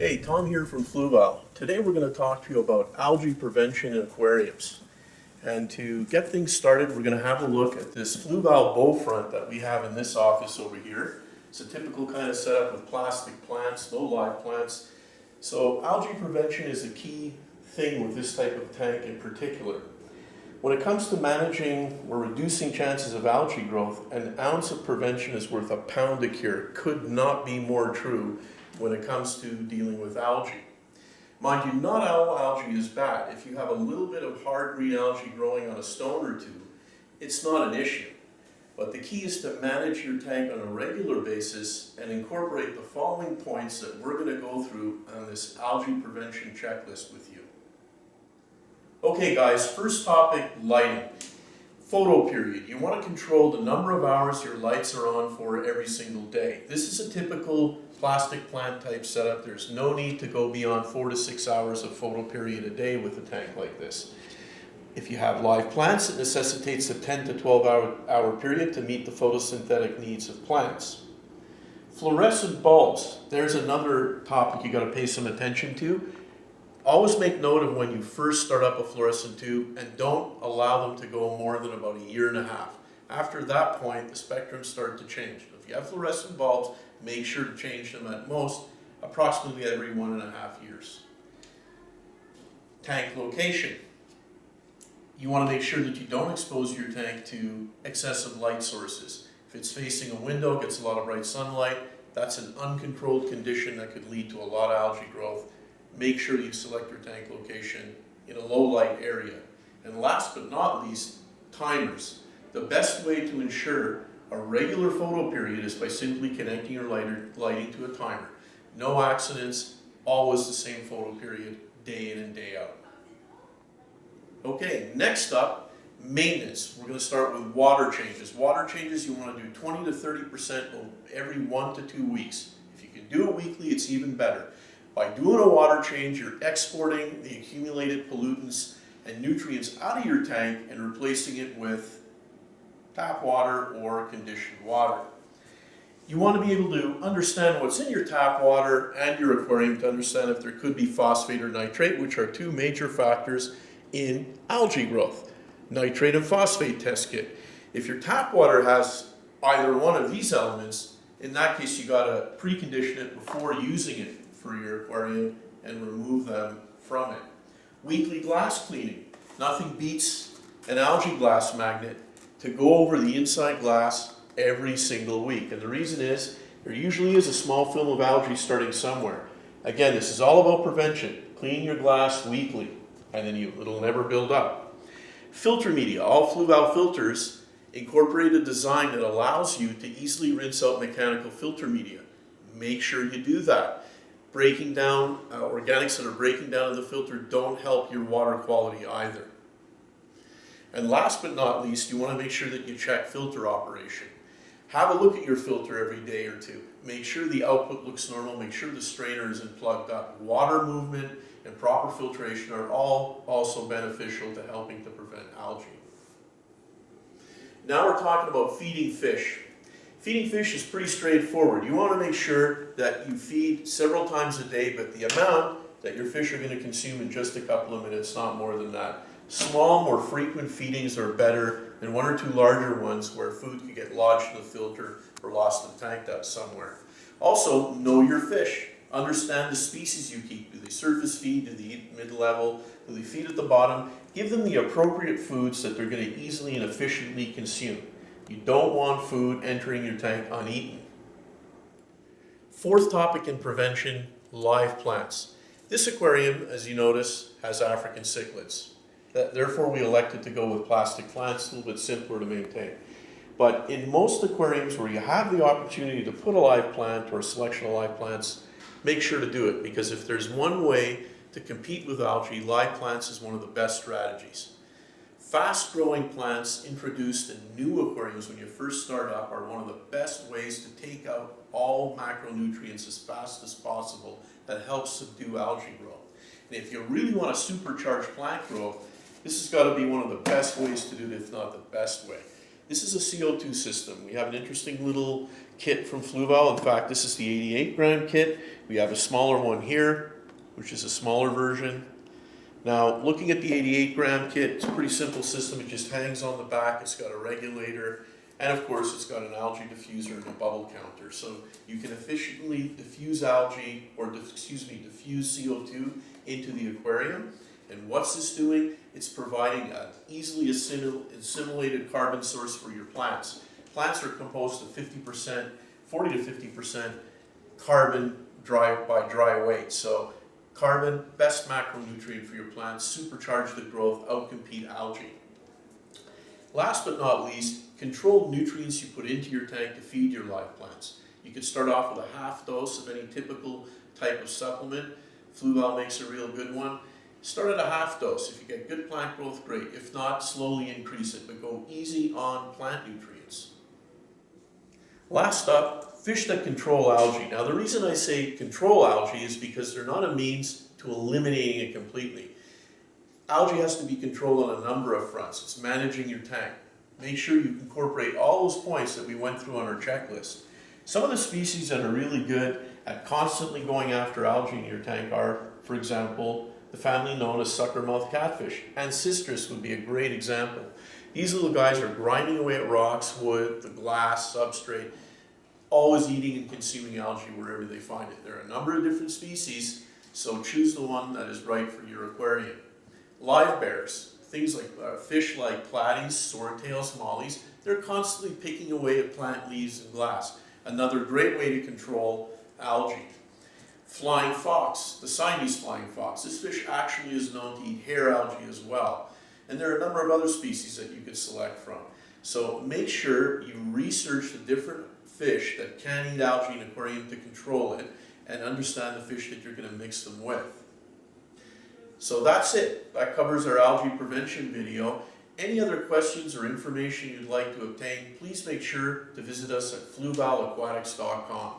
Hey, Tom here from Fluval. Today we're going to talk to you about algae prevention in aquariums. And to get things started, we're going to have a look at this Fluval bow front that we have in this office over here. It's a typical kind of setup with plastic plants, no live plants. So algae prevention is a key thing with this type of tank in particular. When it comes to managing or reducing chances of algae growth, an ounce of prevention is worth a pound of cure. Could not be more true when it comes to dealing with algae. Mind you, not all algae is bad. If you have a little bit of hard green algae growing on a stone or two, it's not an issue. But the key is to manage your tank on a regular basis and incorporate the following points that we're going to go through on this algae prevention checklist with you. Okay guys, first topic, lighting. Photo period. You want to control the number of hours your lights are on for every single day. This is a typical plastic plant type setup. There's no need to go beyond 4 to 6 hours of photo period a day with a tank like this. If you have live plants, it necessitates a 10 to 12 hour period to meet the photosynthetic needs of plants. Fluorescent bulbs. There's another topic you got to pay some attention to. Always make note of when you first start up a fluorescent tube and don't allow them to go more than about a year and a half. After that point, the spectrums start to change. If you have fluorescent bulbs, make sure to change them at most approximately every 1.5 years. Tank location. You want to make sure that you don't expose your tank to excessive light sources. If it's facing a window, gets a lot of bright sunlight, that's an uncontrolled condition that could lead to a lot of algae growth. Make sure you select your tank location in a low light area. And last but not least, timers. The best way to ensure a regular photo period is by simply connecting your lighting to a timer. No accidents, always the same photo period, day in and day out. Okay, next up, maintenance. We're going to start with water changes. Water changes you want to do 20 to 30% every 1 to 2 weeks. If you can do it weekly, it's even better. By doing a water change, you're exporting the accumulated pollutants and nutrients out of your tank and replacing it with tap water or conditioned water. You want to be able to understand what's in your tap water and your aquarium to understand if there could be phosphate or nitrate, which are two major factors in algae growth. Nitrate and phosphate test kit. If your tap water has either one of these elements, in that case you got to precondition it before using it for your aquarium and remove them from it. Weekly glass cleaning. Nothing beats an algae glass magnet to go over the inside glass every single week. And the reason is there usually is a small film of algae starting somewhere. Again, this is all about prevention. Clean your glass weekly and then it'll never build up. Filter media. All Fluval filters incorporate a design that allows you to easily rinse out mechanical filter media. Make sure you do that. Breaking down, organics that are breaking down in the filter don't help your water quality either. And last but not least, you want to make sure that you check filter operation. Have a look at your filter every day or two. Make sure the output looks normal, make sure the strainer isn't plugged up. Water movement and proper filtration are all also beneficial to helping to prevent algae. Now we're talking about feeding fish. Feeding fish is pretty straightforward. You want to make sure that you feed several times a day, but the amount that your fish are going to consume in just a couple of minutes, not more than that. Small, more frequent feedings are better than 1 or 2 larger ones where food could get lodged in the filter or lost in the tank depth somewhere. Also, know your fish. Understand the species you keep. Do they surface feed? Do they eat mid-level? Do they feed at the bottom? Give them the appropriate foods that they're going to easily and efficiently consume. You don't want food entering your tank uneaten. Fourth topic in prevention, live plants. This aquarium, as you notice, has African cichlids. Therefore, we elected to go with plastic plants, a little bit simpler to maintain. But in most aquariums where you have the opportunity to put a live plant or a selection of live plants, make sure to do it, because if there's one way to compete with algae, live plants is one of the best strategies. Fast-growing plants introduced in new aquariums when you first start up are one of the best ways to take out all macronutrients as fast as possible that helps subdue algae growth. And if you really want to supercharge plant growth, this has got to be one of the best ways to do it, if not the best way. This is a CO2 system. We have an interesting little kit from Fluval. In fact, this is the 88 gram kit. We have a smaller one here, which is a smaller version. Now, looking at the 88 gram kit, it's a pretty simple system. It just hangs on the back. It's got a regulator, and of course, it's got an algae diffuser and a bubble counter. So you can efficiently diffuse algae, or diffuse CO2 into the aquarium. And what's this doing? It's providing an easily assimilated carbon source for your plants. Plants are composed of 50%, 40 to 50% carbon by dry weight. So carbon, best macronutrient for your plants, supercharge the growth, outcompete algae. Last but not least, controlled nutrients you put into your tank to feed your live plants. You could start off with a half dose of any typical type of supplement. Fluval makes a real good one. Start at a half dose. If you get good plant growth, great. If not, slowly increase it, but go easy on plant nutrients. Last up, fish that control algae. Now, the reason I say control algae is because they're not a means to eliminating it completely. Algae has to be controlled on a number of fronts. It's managing your tank. Make sure you incorporate all those points that we went through on our checklist. Some of the species that are really good at constantly going after algae in your tank are, for example, the family known as suckermouth catfish. Ancestris would be a great example. These little guys are grinding away at rocks, wood, the glass, substrate, always eating and consuming algae wherever they find it. There are a number of different species, so choose the one that is right for your aquarium. Live bears, things like fish like platies, swordtails, mollies, they're constantly picking away at plant leaves and glass. Another great way to control algae. Flying fox, the Siamese flying fox. This fish actually is known to eat hair algae as well. And there are a number of other species that you could select from. So make sure you research the different fish that can eat algae in an aquarium to control it and understand the fish that you're going to mix them with. So that's it. That covers our algae prevention video. Any other questions or information you'd like to obtain, please make sure to visit us at fluvalAquatics.com.